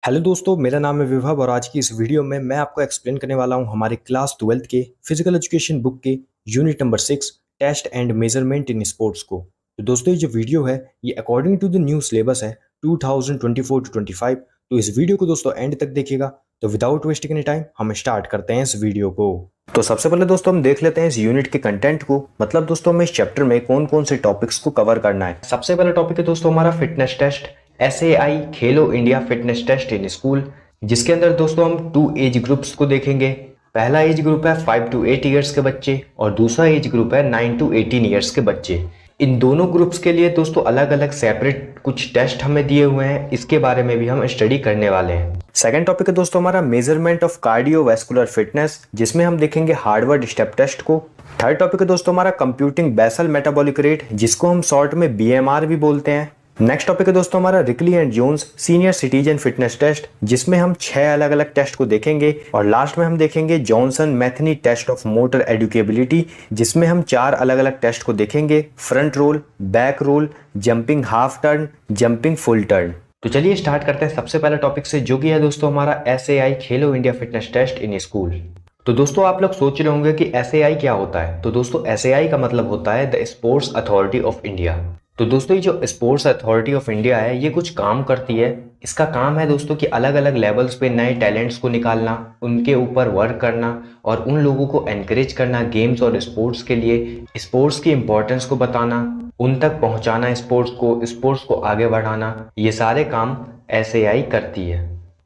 Hello दोस्तों, मेरा नाम है विभव और आज की इस वीडियो में मैं आपको एक्सप्लेन करने वाला हूं हमारे क्लास 12th के फिजिकल एजुकेशन बुक के unit number 6 test and measurement in sports को। तो दोस्तों, ये जो वीडियो है ये according to the new syllabus है 2024 टू 25। तो इस वीडियो को दोस्तों एंड तक देखिएगा। तो विदाउट वेस्टिंग एनी टाइम हम स्टार्ट करते हैं इस वीडियो को। तो सबसे पहले दोस्तों हम देख लेते हैं इस यूनिट के कंटेंट को, मतलब दोस्तों हमें इस चैप्टर में कौन कौन से टॉपिक्स को कवर करना है। सबसे पहला टॉपिक है दोस्तों हमारा fitness test, SAI Khelo India fitness test in school, जिसके अंदर दोस्तों हम 2 एज ग्रुप्स को देखेंगे। पहला एज ग्रुप है 5 to 8 ईयर्स के बच्चे और दूसरा एज ग्रुप है 9 to 18 ईयर्स के बच्चे। इन दोनों ग्रुप्स के लिए दोस्तों अलग अलग सेपरेट कुछ टेस्ट हमें दिए हुए हैं, इसके बारे में भी हम स्टडी करने वाले हैं। सेकंड टॉपिक है दोस्तों हमारा मेजरमेंट ऑफ कार्डियोवैस्कुलर फिटनेस, जिसमें हम देखेंगे हार्वर्ड स्टेप टेस्ट को। थर्ड टॉपिक है दोस्तों हमारा कंप्यूटिंग बेसल मेटाबॉलिक रेट, जिसको हम शॉर्ट में BMR भी बोलते हैं। नेक्स्ट टॉपिक है दोस्तों हमारा Rikli and Jones senior citizen fitness test, जिसमें हम 6 अलग अलग टेस्ट को देखेंगे। और लास्ट में हम देखेंगे Johnson Metheny test of motor educability, जिसमें हम 4 अलग अलग टेस्ट को देखेंगे, front roll, back roll, jumping half turn, jumping full turn. तो चलिए स्टार्ट करते हैं सबसे पहले टॉपिक से, जो कि है दोस्तों हमारा SAI Khelo India fitness test in school. तो दोस्तों आप लोग सोच रहे होंगे कि SAI क्या होता है। तो दोस्तों SAI का मतलब होता है the sports authority of India. तो दोस्तों ये जो स्पोर्ट्स अथॉरिटी ऑफ इंडिया है ये कुछ काम करती है। इसका काम है दोस्तों कि अलग अलग लेवल्स पे नए टैलेंट्स को निकालना, उनके ऊपर वर्क करना और उन लोगों को एनकरेज करना गेम्स और स्पोर्ट्स के लिए, स्पोर्ट्स की इंपॉर्टेंस को बताना, उन तक पहुंचाना स्पोर्ट्स को आगे बढ़ाना, ये सारे काम SAI करती है।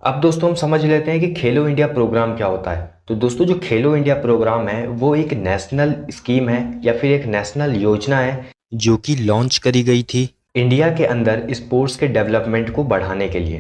अब दोस्तों हम समझ लेते हैं कि खेलो इंडिया प्रोग्राम क्या होता है। तो दोस्तों जो खेलो इंडिया प्रोग्राम है वो एक नेशनल स्कीम है या फिर एक नेशनल योजना है जो कि लॉन्च करी गई थी इंडिया के अंदर स्पोर्ट्स के डेवलपमेंट को बढ़ाने के लिए।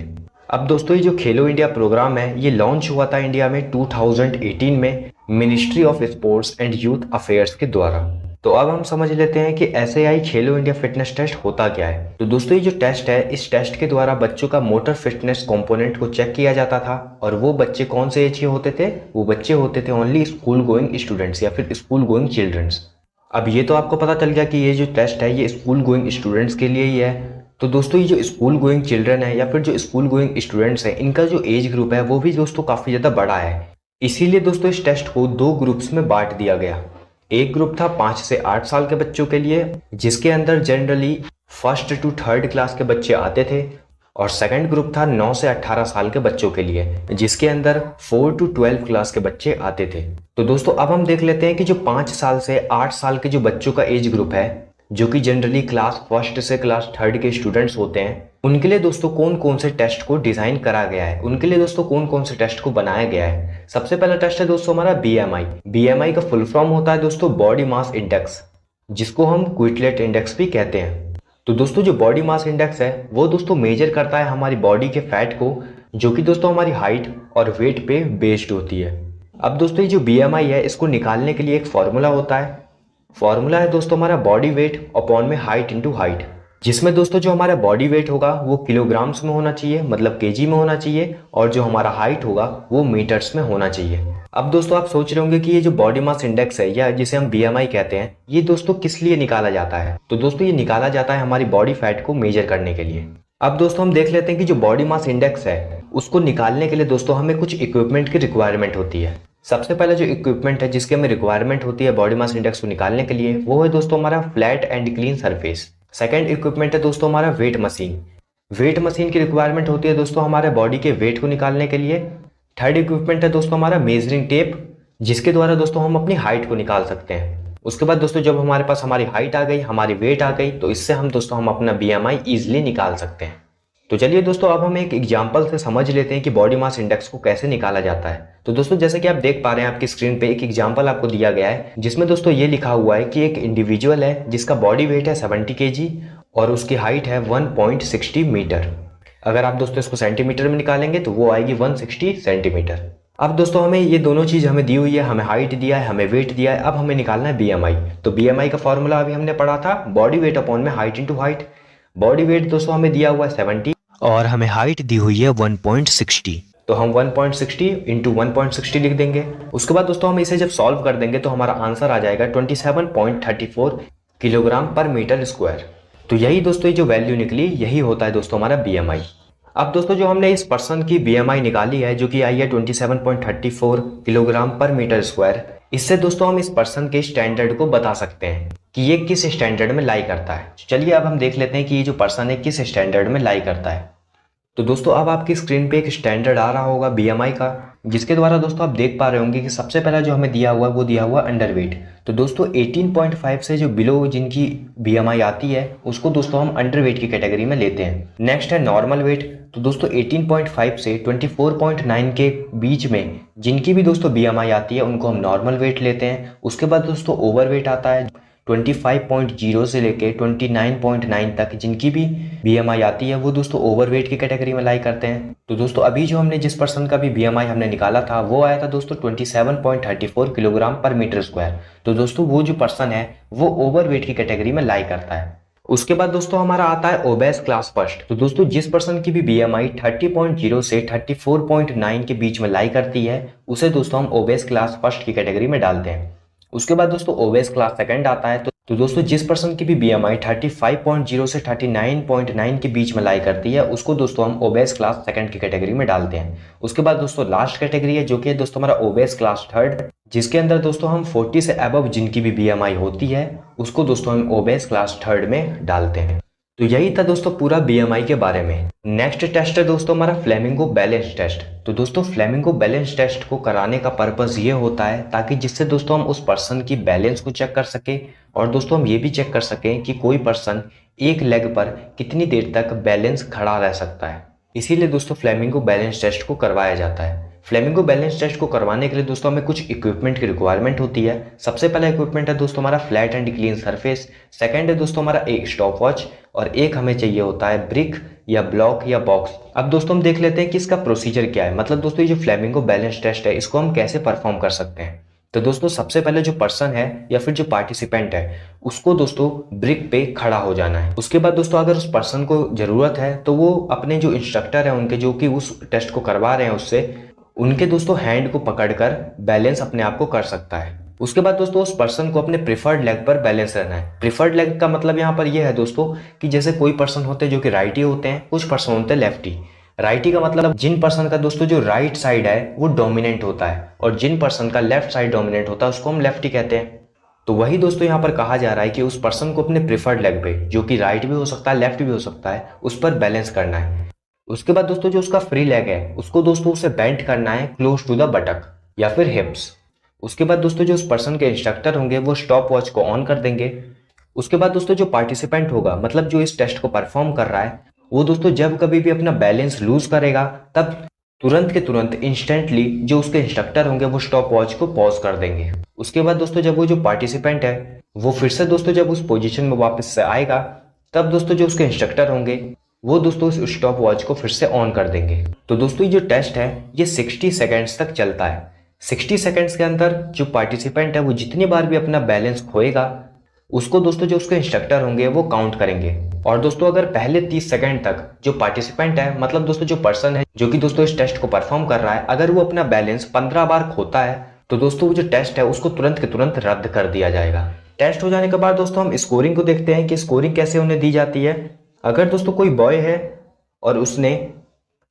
अब दोस्तों ये जो खेलो इंडिया प्रोग्राम है ये लॉन्च हुआ था इंडिया में 2018 में ministry of sports and youth affairs के द्वारा। तो अब हम समझ लेते हैं कि SAI Khelo India fitness test होता क्या है। तो दोस्तों ये जो टेस्ट है इस टेस्ट के द्वारा बच्चों का मोटर फिटनेस कंपोनेंट को चेक किया जाता था। और वो बच्चे कौन से एज के होते थे? वो बच्चे होते थे ओनली स्कूल गोइंग स्टूडेंट्स या फिर स्कूल गोइंग चिल्ड्रंस। अब ये तो आपको पता चल गया कि ये जो टेस्ट है ये स्कूल गोइंग स्टूडेंट्स के लिए ही है। तो दोस्तों ये जो स्कूल गोइंग चिल्ड्रन है या फिर जो स्कूल गोइंग स्टूडेंट्स है, इनका जो एज ग्रुप है वो भी दोस्तों काफ़ी ज़्यादा बड़ा है। इसीलिए दोस्तों इस टेस्ट को 2 ग्रुप्स में बांट दिया गया। एक ग्रुप था 5 से 8 साल के बच्चों के लिए, जिसके अंदर generally 1st to 3rd class के बच्चे आते थे। और सेकंड ग्रुप था 9 से 18 साल के बच्चों के लिए, जिसके अंदर 4 to 12 क्लास के बच्चे आते थे। तो दोस्तों अब हम देख लेते हैं कि जो 5 साल से 8 साल के जो बच्चों का एज ग्रुप है, जो कि जनरली क्लास 1st से क्लास 3rd के स्टूडेंट्स होते हैं, उनके लिए दोस्तों कौन कौन से टेस्ट को डिजाइन करा गया है, उनके लिए दोस्तों कौन कौन से टेस्ट को बनाया गया है। सबसे पहला टेस्ट है दोस्तों हमारा BMI का फुल फॉर्म होता है दोस्तों बॉडी मास इंडेक्स, जिसको हम क्विटलेट इंडेक्स भी कहते हैं। तो दोस्तों जो बॉडी मास इंडेक्स है वो दोस्तों मेजर करता है हमारी बॉडी के फैट को, जो कि दोस्तों हमारी हाइट और वेट पे बेस्ड होती है। अब दोस्तों ये जो BMI है इसको निकालने के लिए एक फॉर्मूला होता है। फॉर्मूला है दोस्तों हमारा बॉडी वेट अपॉन में हाइट इंटू हाइट, जिसमें दोस्तों जो हमारा बॉडी वेट होगा वो किलोग्राम्स में होना चाहिए, मतलब केजी में होना चाहिए, और जो हमारा हाइट होगा वो मीटर्स में होना चाहिए। अब दोस्तों आप सोच रहे होंगे कि ये जो बॉडी मास इंडेक्स है या जिसे हम BMI कहते हैं, ये दोस्तों किस लिए निकाला जाता है। तो दोस्तों ये निकाला जाता है हमारी बॉडी फैट को मेजर करने के लिए। अब दोस्तों हम देख लेते हैं कि जो बॉडी मास इंडेक्स है उसको निकालने के लिए दोस्तों हमें कुछ इक्विपमेंट की रिक्वायरमेंट होती है। सबसे पहले जो इक्विपमेंट है जिसकी हमें रिक्वायरमेंट होती है बॉडी मास इंडेक्स को निकालने के लिए, वो है दोस्तों हमारा flat and clean surface. Second equipment है दोस्तों हमारा वेट मशीन। वेट मशीन की रिक्वायरमेंट होती है दोस्तों हमारे बॉडी के वेट को निकालने के लिए। थर्ड इक्विपमेंट है दोस्तों हमारा मेजरिंग टेप, जिसके द्वारा दोस्तों हम अपनी हाइट को निकाल सकते हैं। उसके बाद दोस्तों जब हमारे पास हमारी हाइट आ गई, हमारी वेट आ गई, तो इससे हम दोस्तों हम अपना BMI ईजिली निकाल सकते हैं। तो चलिए दोस्तों अब हम एक एग्जाम्पल से समझ लेते हैं कि बॉडी मास इंडेक्स को कैसे निकाला जाता है। तो दोस्तों जैसे कि आप देख पा रहे हैं आपकी स्क्रीन पे एक एग्जाम्पल आपको दिया गया है, जिसमें दोस्तों ये लिखा हुआ है कि एक इंडिविजुअल है जिसका बॉडी वेट है 70 kg और उसकी हाइट है 1.60 मीटर। अगर आप दोस्तों इसको सेंटीमीटर में निकालेंगे तो वो आएगी 160 सेंटीमीटर। अब दोस्तों हमें ये दोनों चीज़ हमें दी हुई है, हमें हाइट दिया है, हमें वेट दिया है। अब हमें निकालना है BMI। तो BMI का फॉर्मूला अभी हमने पढ़ा था बॉडी वेट अपॉन में height into height. Body weight दोस्तों हमें दिया हुआ है 70 और हमें हाइट दी हुई है 1.60। तो हम 1.60 इंटू 1.60 लिख देंगे। उसके बाद दोस्तों हम इसे जब सॉल्व कर देंगे तो हमारा आंसर आ जाएगा 27.34 किलोग्राम पर मीटर स्क्वायर। तो यही दोस्तों ये जो वैल्यू निकली यही होता है दोस्तों हमारा BMI। अब दोस्तों जो हमने इस पर्सन की बीएमआई निकाली है जो कि आई है 27.34 किलोग्राम पर मीटर स्क्वायर, इससे दोस्तों हम इस पर्सन के स्टैंडर्ड को बता सकते हैं कि ये किस स्टैंडर्ड में लाई करता है। चलिए अब हम देख लेते हैं कि ये जो पर्सन है किस स्टैंडर्ड में लाई करता है। तो दोस्तों अब आपकी स्क्रीन पे एक स्टैंडर्ड आ रहा होगा बीएमआई का, जिसके द्वारा दोस्तों आप देख पा रहे होंगे कि सबसे पहला जो हमें दिया हुआ है वो दिया हुआ अंडरवेट। तो दोस्तों 18.5 से जो बिलो जिनकी बीएमआई आती है उसको दोस्तों हम अंडरवेट की कैटेगरी में लेते हैं। नेक्स्ट है नॉर्मल वेट। तो दोस्तों 18.5 से 24.9 के बीच में जिनकी भी दोस्तों बीएमआई आती है उनको हम नॉर्मल वेट लेते हैं। उसके बाद दोस्तों ओवर वेट आता है 25.0 से लेके 29.9 तक जिनकी भी बीएमआई आती है वो दोस्तों ओवरवेट की कैटेगरी में लाई करते हैं। तो दोस्तों अभी जो हमने जिस पर्सन का भी बीएमआई हमने निकाला था वो आया था दोस्तों 27.34 किलोग्राम पर मीटर स्क्वायर। तो दोस्तों वो जो पर्सन है वो ओवरवेट की कैटेगरी में लाई करता है। उसके बाद दोस्तों हमारा आता है ओबेस क्लास फर्स्ट। तो दोस्तों जिस पर्सन की भी बीएमआई 30.0 से 34.9 के बीच में लाई करती है उसे दोस्तों हम ओबेस क्लास फर्स्ट की कैटेगरी में डालते हैं। उसके बाद दोस्तों ओबेस क्लास सेकंड आता है। तो दोस्तों जिस पर्सन की भी बीएमआई 35.0 से 39.9 के बीच में लाई करती है उसको दोस्तों हम ओबेस क्लास सेकंड की कैटेगरी में डालते हैं। उसके बाद दोस्तों लास्ट कैटेगरी है जो कि है दोस्तों हमारा ओबेस क्लास थर्ड, जिसके अंदर दोस्तों हम 40 से अबव जिनकी भी बीएमआई होती है उसको दोस्तों हम ओबेस क्लास थर्ड में डालते हैं। तो यही था दोस्तों पूरा बीएमआई के बारे में। नेक्स्ट टेस्ट है दोस्तों हमारा फ्लेमिंगो बैलेंस टेस्ट। तो दोस्तों फ्लेमिंगो बैलेंस टेस्ट को कराने का पर्पस ये होता है ताकि जिससे दोस्तों हम उस पर्सन की बैलेंस को चेक कर सके और दोस्तों हम ये भी चेक कर सकें कि कोई पर्सन एक लेग पर कितनी देर तक बैलेंस खड़ा रह सकता है। इसीलिए दोस्तों फ्लेमिंगो बैलेंस टेस्ट को करवाया जाता है। फ्लेमिंगो बैलेंस टेस्ट को करवाने के लिए दोस्तों हमें कुछ इक्विपमेंट की रिक्वायरमेंट होती है। सबसे पहला इक्विपमेंट है दोस्तों हमारा flat and clean surface. Second है दोस्तों हमारा एक स्टॉप वॉच और एक हमें चाहिए होता है ब्रिक या ब्लॉक या बॉक्स। अब दोस्तों हम देख लेते हैं कि इसका प्रोसीजर क्या है, मतलब दोस्तों ये जो फ्लेमिंगो बैलेंस टेस्ट है इसको हम कैसे परफॉर्म कर सकते हैं। तो दोस्तों सबसे पहले जो पर्सन है या फिर जो पार्टिसिपेंट है उसको दोस्तों ब्रिक पे खड़ा हो जाना है। उसके बाद दोस्तों अगर उस पर्सन को जरूरत है तो वो अपने जो इंस्ट्रक्टर है उनके जो कि उस टेस्ट को करवा रहे हैं उससे उनके दोस्तों हैंड को पकड़कर बैलेंस अपने आप को कर सकता है। उसके बाद दोस्तों उस पर्सन को अपने प्रिफर्ड लेग पर बैलेंस रहना है। प्रिफर्ड लेग का मतलब यहाँ पर यह है दोस्तों कि जैसे कोई पर्सन होते हैं जो कि राइटी होते हैं, कुछ पर्सन होते हैं लेफ्टी। राइटी का मतलब जिन पर्सन का दोस्तों जो राइट साइड है वो डोमिनेंट होता है और जिन पर्सन का लेफ्ट साइड डोमिनेंट होता है उसको हम लेफ्टी कहते हैं। तो वही दोस्तों यहाँ पर कहा जा रहा है कि उस पर्सन को अपने प्रिफर्ड लेग पे जो कि राइट भी हो सकता है लेफ्ट भी हो सकता है उस पर बैलेंस करना है। उसके बाद दोस्तों जो उसका फ्री लेग है उसको दोस्तों उसे बेंड करना है क्लोज टू द बटक या फिर हिप्स। उसके बाद दोस्तों जो उस पर्सन के इंस्ट्रक्टर होंगे वो स्टॉप वॉच को ऑन कर देंगे। उसके बाद दोस्तों जो पार्टिसिपेंट होगा मतलब जो इस टेस्ट को परफॉर्म कर रहा है वो दोस्तों जब कभी भी अपना बैलेंस लूज करेगा तब तुरंत के तुरंत इंस्टेंटली जो उसके इंस्ट्रक्टर होंगे वो स्टॉप वॉच को पॉज कर देंगे। उसके बाद दोस्तों जब वो जो पार्टिसिपेंट है वो फिर से दोस्तों जब उस पोजीशन में वापस से आएगा तब दोस्तों जो उसके इंस्ट्रक्टर होंगे वो दोस्तों उस स्टॉप वॉच को फिर से ऑन कर देंगे। तो दोस्तों ये जो टेस्ट है ये 60 सेकेंड्स तक चलता है। 60 सेकेंड्स के अंदर जो पार्टिसिपेंट है वो जितनी बार भी अपना बैलेंस खोएगा उसको दोस्तों जो उसके इंस्ट्रक्टर होंगे वो काउंट करेंगे। और दोस्तों अगर पहले 30 सेकंड तक जो पार्टिसिपेंट है मतलब दोस्तों जो पर्सन है जो कि दोस्तों इस टेस्ट को परफॉर्म कर रहा है अगर वो अपना बैलेंस 15 बार खोता है तो दोस्तों वो जो टेस्ट है उसको तुरंत के तुरंत रद्द कर दिया जाएगा। टेस्ट हो जाने के बाद दोस्तों हम स्कोरिंग को देखते हैं कि स्कोरिंग कैसे उन्हें दी जाती है। अगर दोस्तों कोई बॉय है और उसने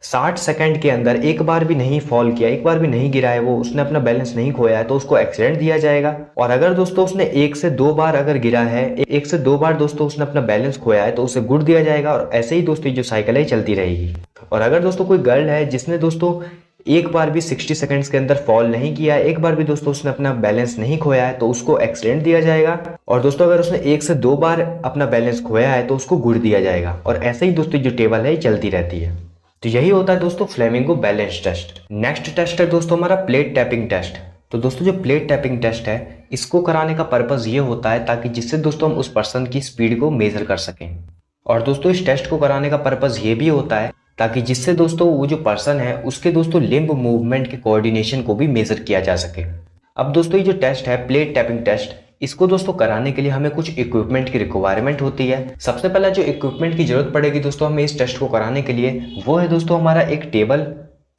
60 सेकंड के अंदर एक बार भी नहीं फॉल किया, एक बार भी नहीं गिरा है, वो उसने अपना बैलेंस नहीं खोया है तो उसको एक्सीडेंट दिया जाएगा। और अगर दोस्तों उसने 1 से 2 बार अगर गिरा है, 1 से 2 बार दोस्तों उसने अपना बैलेंस खोया है तो उसे गुड दिया जाएगा। और ऐसे ही दोस्तों जो साइकिल है चलती रहेगी। और अगर दोस्तों कोई गर्ल है जिसने दोस्तों एक बार भी 60 सेकंड्स के अंदर फॉल नहीं किया है, एक बार भी दोस्तों उसने अपना बैलेंस नहीं खोया है तो उसको एक्सीडेंट दिया जाएगा। और दोस्तों अगर उसने 1 से 2 बार अपना बैलेंस खोया है तो उसको गुड दिया जाएगा। और ऐसे ही दोस्तों जो टेबल है चलती रहती है। तो यही होता है दोस्तों flamingo balance test. Next test है दोस्तों हमारा प्लेट टैपिंग टेस्ट। तो दोस्तों जो प्लेट टैपिंग टेस्ट है इसको कराने का पर्पस ये होता है ताकि जिससे दोस्तों हम उस पर्सन की स्पीड को मेजर कर सकें। और दोस्तों इस टेस्ट को कराने का पर्पस ये भी होता है ताकि जिससे दोस्तों वो जो पर्सन है उसके दोस्तों लिम्ब मूवमेंट के कोऑर्डिनेशन को भी मेजर किया जा सके। अब दोस्तों ये जो टेस्ट है प्लेट टैपिंग टेस्ट इसको दोस्तों कराने के लिए हमें कुछ इक्विपमेंट की रिक्वायरमेंट होती है। सबसे पहला जो इक्विपमेंट की जरूरत पड़ेगी दोस्तों हमें इस टेस्ट को कराने के लिए वो है दोस्तों हमारा एक टेबल।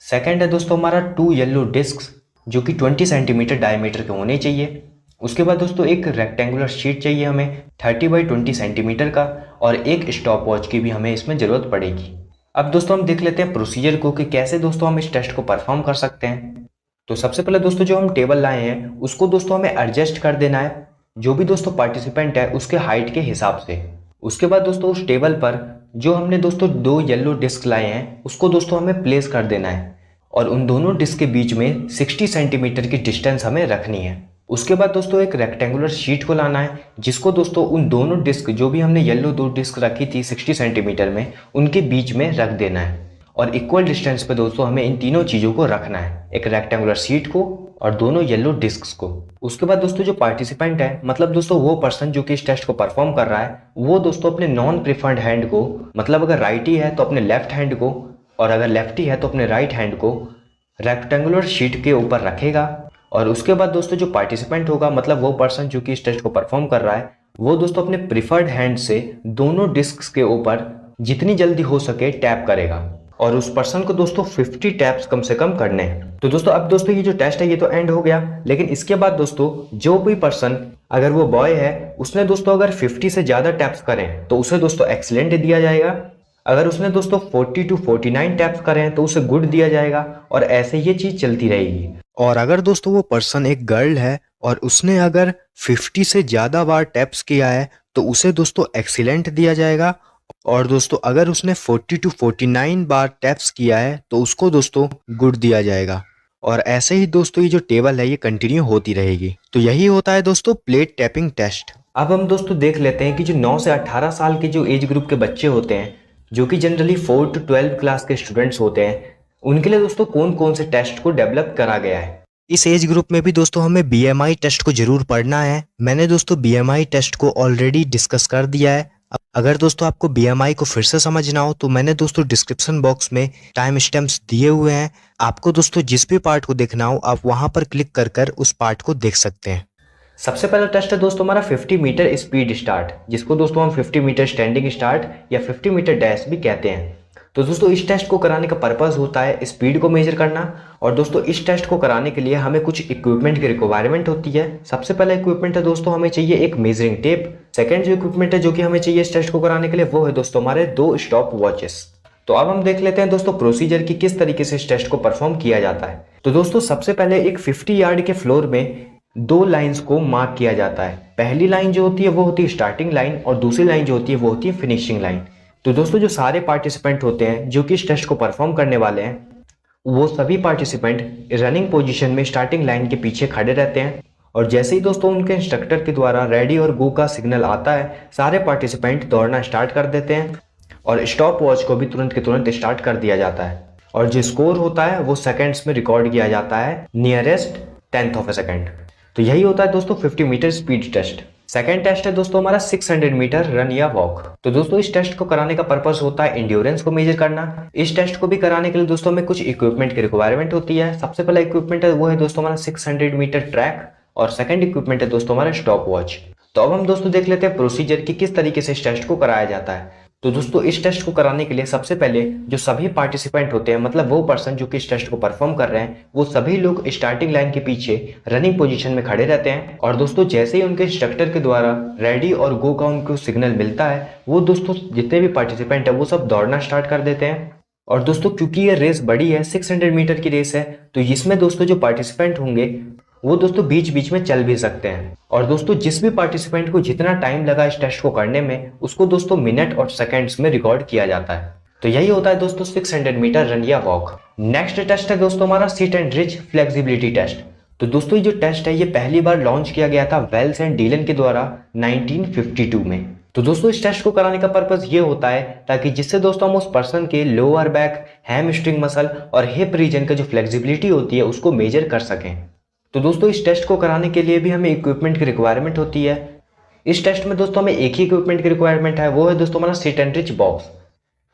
सेकंड है दोस्तों हमारा 2 येलो डिस्क जो कि 20 सेंटीमीटर डायमीटर के होने चाहिए। उसके बाद दोस्तों एक रेक्टेंगुलर शीट चाहिए हमें 30 बाई 20 सेंटीमीटर का और एक स्टॉप वॉच की भी हमें इसमें ज़रूरत पड़ेगी। अब दोस्तों हम देख लेते हैं प्रोसीजर को कि कैसे दोस्तों हम इस टेस्ट को परफॉर्म कर सकते हैं। तो सबसे पहले दोस्तों जो हम टेबल लाए हैं उसको दोस्तों हमें एडजस्ट कर देना है, जो भी दोस्तों पार्टिसिपेंट है उसके हाइट के हिसाब से। उसके बाद दोस्तों उस टेबल पर जो हमने दोस्तों 2 येलो डिस्क लाए हैं उसको दोस्तों हमें प्लेस कर देना है, और उन दोनों डिस्क के बीच में 60 सेंटीमीटर की डिस्टेंस हमें रखनी है। उसके बाद दोस्तों एक रेक्टेंगुलर शीट को लाना है, जिसको दोस्तों उन दोनों डिस्क जो भी हमने येलो 2 डिस्क रखी थी 60 सेंटीमीटर में, उनके बीच में रख देना है, और इक्वल डिस्टेंस पे दोस्तों हमें इन तीनों चीज़ों को रखना है, एक रेक्टेंगुलर शीट को और दोनों येलो डिस्क्स को। उसके बाद दोस्तों जो पार्टिसिपेंट है, मतलब दोस्तों वो पर्सन जो कि इस टेस्ट को परफॉर्म कर रहा है, वो दोस्तों अपने नॉन प्रिफर्ड हैंड को, मतलब अगर राइटी है तो अपने लेफ्ट हैंड को, और अगर लेफ्टी है तो अपने राइट हैंड को रेक्टेंगुलर शीट के ऊपर रखेगा। और उसके बाद दोस्तों जो पार्टिसिपेंट होगा, मतलब वो पर्सन जो कि इस टेस्ट को परफॉर्म कर रहा है, वो दोस्तों अपने प्रिफर्ड हैंड से दोनों डिस्क्स के ऊपर जितनी जल्दी हो सके टैप करेगा, और उस पर्सन को दोस्तों 50 टैप्स कम से कम करने हैं। तो दोस्तों अब दोस्तों ये जो टेस्ट है ये तो एंड हो गया, लेकिन इसके बाद दोस्तों जो कोई पर्सन, अगर वो बॉय है, उसने दोस्तों अगर 50 से ज़्यादा टैप्स करें तो उसे दोस्तों एक्सीलेंट दिया जाएगा। अगर उसने दोस्तों 40 to 49 टैप्स करें तो उसे गुड दिया जाएगा, और ऐसे ये चीज़ चलती रहेगी। और अगर दोस्तों वो पर्सन एक गर्ल है और उसने अगर 50 से ज़्यादा बार टैप्स किया है तो उसे दोस्तों एक्सीलेंट दिया जाएगा, और दोस्तों अगर उसने 40 to 49 बार टैप्स किया है तो उसको दोस्तों गुड दिया जाएगा। और ऐसे ही दोस्तों ये जो टेबल है ये कंटिन्यू होती रहेगी। तो यही होता है दोस्तों प्लेट टैपिंग टेस्ट। अब हम दोस्तों देख लेते हैं कि जो 9 से 18 साल के जो एज ग्रुप के बच्चे होते हैं, जो कि जनरली 4 to 12 क्लास के स्टूडेंट्स होते हैं, उनके लिए दोस्तों कौन कौन से टेस्ट को डेवलप करा गया है। इस एज ग्रुप में भी दोस्तों हमें BMI टेस्ट को जरूर पढ़ना है। मैंने दोस्तों BMI टेस्ट को ऑलरेडी डिस्कस कर दिया है। अगर दोस्तों आपको BMI को फिर से समझना हो तो मैंने दोस्तों डिस्क्रिप्शन बॉक्स में टाइम स्टैम्प्स दिए हुए हैं। आपको दोस्तों जिस भी पार्ट को देखना हो आप वहां पर क्लिक कर कर उस पार्ट को देख सकते हैं। सबसे पहला टेस्ट है दोस्तों हमारा 50 मीटर स्पीड स्टार्ट, जिसको दोस्तों हम 50 मीटर स्टैंडिंग स्टार्ट या 50 मीटर डैश भी कहते हैं। तो दोस्तों इस टेस्ट को कराने का पर्पस होता है स्पीड को मेजर करना, और दोस्तों इस टेस्ट को कराने के लिए हमें कुछ इक्विपमेंट की रिक्वायरमेंट होती है। सबसे पहला इक्विपमेंट है दोस्तों हमें चाहिए एक मेजरिंग टेप। सेकंड जो इक्विपमेंट है जो कि हमें चाहिए इस टेस्ट को कराने के लिए, वो है दोस्तों हमारे 2 स्टॉप वॉचेस। तो अब हम देख लेते हैं दोस्तों प्रोसीजर की किस तरीके से इस टेस्ट को परफॉर्म किया जाता है। तो दोस्तों सबसे पहले एक 50 यार्ड के फ्लोर में 2 लाइंस को मार्क किया जाता है। पहली लाइन जो होती है वो होती है स्टार्टिंग लाइन, और दूसरी लाइन जो होती है वो होती है फिनिशिंग लाइन। तो दोस्तों जो सारे पार्टिसिपेंट होते हैं जो कि इस टेस्ट को परफॉर्म करने वाले हैं, वो सभी पार्टिसिपेंट रनिंग पोजीशन में स्टार्टिंग लाइन के पीछे खड़े रहते हैं, और जैसे ही दोस्तों उनके इंस्ट्रक्टर के द्वारा रेडी और गो का सिग्नल आता है, सारे पार्टिसिपेंट दौड़ना स्टार्ट कर देते हैं, और स्टॉप वॉच को भी तुरंत के तुरंत स्टार्ट कर दिया जाता है। और जो स्कोर होता है वो सेकेंड्स में रिकॉर्ड किया जाता है, nearest 10th of A second. तो यही होता है दोस्तों 50 metre speed test. Second test है दोस्तों हमारा 600 मीटर रन या वॉक। तो दोस्तों इस टेस्ट को कराने का पर्पस होता है इंड्योरेंस को मेजर करना। इस टेस्ट को भी कराने के लिए दोस्तों हमें कुछ इक्विपमेंट की रिक्वायरमेंट होती है। सबसे पहला इक्विपमेंट है वो है दोस्तों हमारा 600 मीटर ट्रैक, और सेकंड इक्विपमेंट है दोस्तों हमारा स्टॉप वॉच। तो अब हम दोस्तों देख लेते हैं प्रोसीजर की किस तरीके से इस टेस्ट को कराया जाता है। तो दोस्तों इस टेस्ट को कराने के लिए सबसे पहले जो सभी पार्टिसिपेंट होते हैं, मतलब वो पर्सन जो कि इस टेस्ट को परफॉर्म कर रहे हैं, वो सभी लोग स्टार्टिंग लाइन के पीछे रनिंग पोजीशन में खड़े रहते हैं। और दोस्तों जैसे ही उनके इंस्ट्रक्टर के द्वारा रेडी और गो का उनको सिग्नल मिलता है, वो दोस्तों जितने भी पार्टिसिपेंट है वो सब दौड़ना स्टार्ट कर देते हैं। और दोस्तों क्योंकि ये रेस बड़ी है, 600 मीटर की रेस है, तो इसमें दोस्तों जो पार्टिसिपेंट होंगे वो दोस्तों बीच बीच में चल भी सकते हैं। और दोस्तों जिस भी पार्टिसिपेंट को जितना टाइम लगा इस टेस्ट को करने में, उसको दोस्तों मिनट और सेकंड्स में रिकॉर्ड किया जाता है। तो यही होता है दोस्तों 600 मीटर रन या वॉक। नेक्स्ट टेस्ट है दोस्तों हमारा sit and reach flexibility test. तो दोस्तों ये जो टेस्ट है ये पहली बार लॉन्च किया गया था वेल्स एंड डीलन के द्वारा 1952 में। तो दोस्तों इस टेस्ट को कराने का पर्पस ये होता है ताकि जिससे दोस्तों हम उस पर्सन के लोअर बैक, हैमस्ट्रिंग मसल और हिप रीजन का जो फ्लेक्सिबिलिटी होती है उसको मेजर कर सकें। तो दोस्तों इस टेस्ट को कराने के लिए भी हमें इक्विपमेंट की रिक्वायरमेंट होती है। इस टेस्ट में दोस्तों हमें एक ही इक्विपमेंट की रिक्वायरमेंट है, वो है दोस्तों हमारा सीट एंड रिच बॉक्स।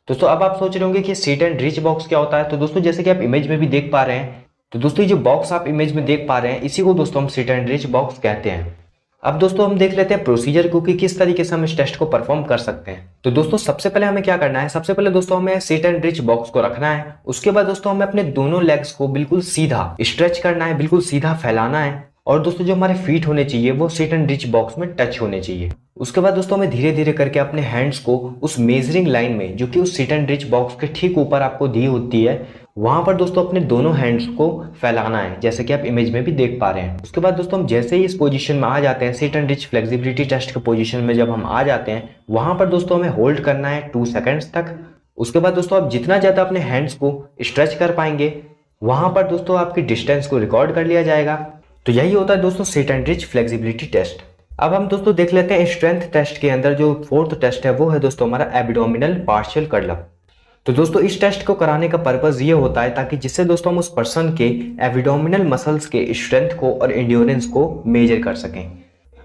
दोस्तों अब आप सोच रहे होंगे कि सीट एंड रिच बॉक्स क्या होता है। तो दोस्तों जैसे कि आप इमेज में भी देख पा रहे हैं, तो दोस्तों ये जो बॉक्स आप इमेज में देख पा रहे हैं, इसी को दोस्तों हम सीट एंड रिच बॉक्स कहते हैं। अब दोस्तों हम देख लेते हैं प्रोसीजर को कि किस तरीके से हम इस टेस्ट को परफॉर्म कर सकते हैं। तो दोस्तों सबसे पहले हमें क्या करना है, सबसे पहले दोस्तों हमें सीट एंड रिच बॉक्स को रखना है। उसके बाद दोस्तों हमें अपने दोनों लेग्स को बिल्कुल सीधा स्ट्रेच करना है, बिल्कुल सीधा फैलाना है। और दोस्तों जो हमारे फीट होने चाहिए वो सिट एंड रिच बॉक्स में टच होने चाहिए। उसके बाद दोस्तों हमें धीरे धीरे करके अपने हैंड्स को उस मेजरिंग लाइन में, जो कि उस सिट एंड रिच बॉक्स के ठीक ऊपर आपको दी होती है, वहां पर दोस्तों अपने दोनों हैंड्स को फैलाना है, जैसे कि आप इमेज में भी देख पा रहे हैं। उसके बाद दोस्तों हम जैसे ही इस पोजीशन में आ जाते हैं, sit and reach flexibility test के पोजीशन में जब हम आ जाते हैं, वहां पर दोस्तों हमें होल्ड करना है 2 सेकंड्स तक। उसके बाद दोस्तों आप जितना ज्यादा अपने हैंड्स को स्ट्रेच कर पाएंगे, वहां पर दोस्तों आपकी डिस्टेंस को रिकॉर्ड कर लिया जाएगा। तो यही होता है दोस्तों sit and reach flexibility test. अब हम दोस्तों देख लेते हैं स्ट्रेंथ टेस्ट के अंदर जो 4th टेस्ट है, वो है दोस्तों हमारा एब्डोमिनल पार्शियल कर्ल अप। तो दोस्तों इस टेस्ट को कराने का पर्पज ये होता है ताकि जिससे दोस्तों हम उस पर्सन के एब्डोमिनल मसल्स के स्ट्रेंथ को और एंड्योरेंस को मेजर कर सकें।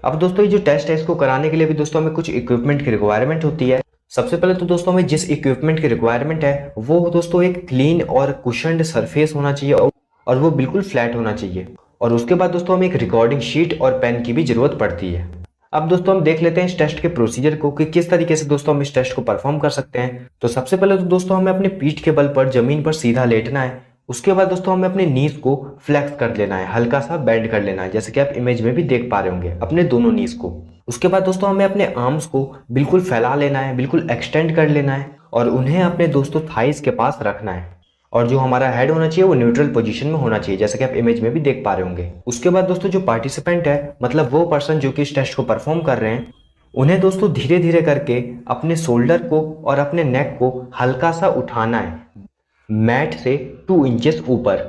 अब दोस्तों ये जो टेस्ट है, इसको कराने के लिए भी दोस्तों हमें कुछ इक्विपमेंट की रिक्वायरमेंट होती है। सबसे पहले तो दोस्तों हमें जिस इक्विपमेंट की रिक्वायरमेंट है, वो दोस्तों एक क्लीन और कुशन्ड सरफेस होना चाहिए और वो बिल्कुल फ्लैट होना चाहिए। और उसके बाद दोस्तों हमें एक रिकॉर्डिंग शीट और पेन की भी जरूरत पड़ती है। अब दोस्तों हम देख लेते हैं इस टेस्ट के प्रोसीजर को कि किस तरीके से दोस्तों हम इस टेस्ट को परफॉर्म कर सकते हैं। तो सबसे पहले तो दोस्तों हमें अपने पीठ के बल पर जमीन पर सीधा लेटना है। उसके बाद दोस्तों हमें अपने नीज को फ्लेक्स कर लेना है, हल्का सा बेंड कर लेना है, जैसे कि आप इमेज में भी देख पा रहे होंगे अपने दोनों नीज को। उसके बाद दोस्तों हमें अपने आर्म्स को बिल्कुल फैला लेना है, बिल्कुल एक्सटेंड कर लेना है और उन्हें अपने दोस्तों थाइस के पास रखना है। और जो हमारा हेड होना चाहिए वो न्यूट्रल पोजीशन में होना चाहिए, जैसे कि आप इमेज में भी देख पा रहे होंगे। उसके बाद दोस्तों जो पार्टिसिपेंट है, मतलब वो पर्सन जो कि इस टेस्ट को परफॉर्म कर रहे हैं, उन्हें दोस्तों धीरे धीरे करके अपने शोल्डर को और अपने नेक को हल्का सा उठाना है मैट से 2 इंचेस ऊपर,